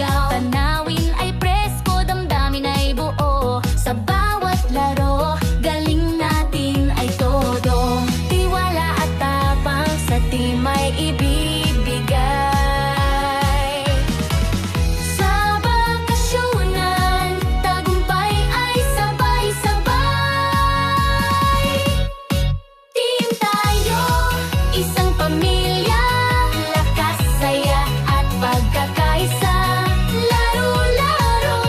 sigaw. Tanawin ay presko, damdamin ay buo. Sa bawat laro, galing natin ay todo. Tiwala at tapang sa team ay ibibigay. Sa bakasyonan, tagumpay ay sabay-sabay. Team tayo, isang pamilya, lakas, saya at pagkakaisa. Laro-laro,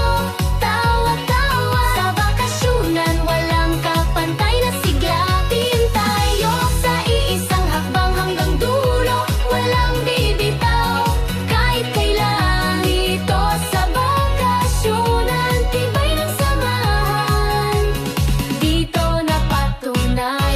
tawa-tawa. Sa bakasyonan, walang kapantay na sigla. Team tayo, sa iisang hakbang hanggang dulo. Walang bibitaw, kahit kailan. Dito sa bakasyonan, tibay ng samahan. Dito napatunayan.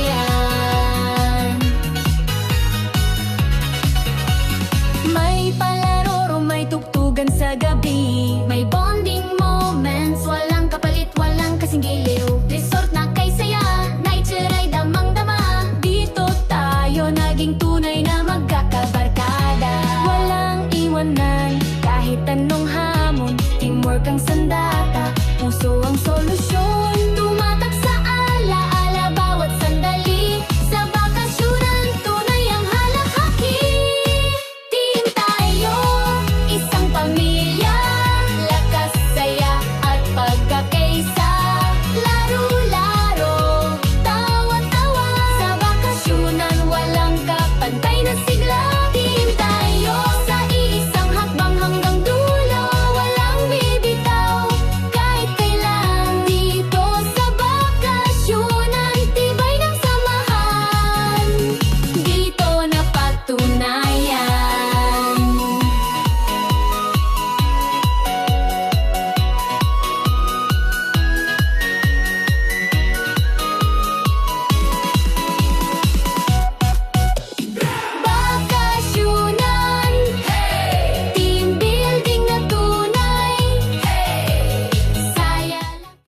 May palaro, may tugtugan sa gabi. May bonding moments, walang kapalit, walang kasing giliw. Resort na kay saya, nature ay damang-dama. Dito tayo naging tunay na magkakabarkada. Walang iwanan, kahit anong hamon. Teamwork ang sandata, puso ang solusyon.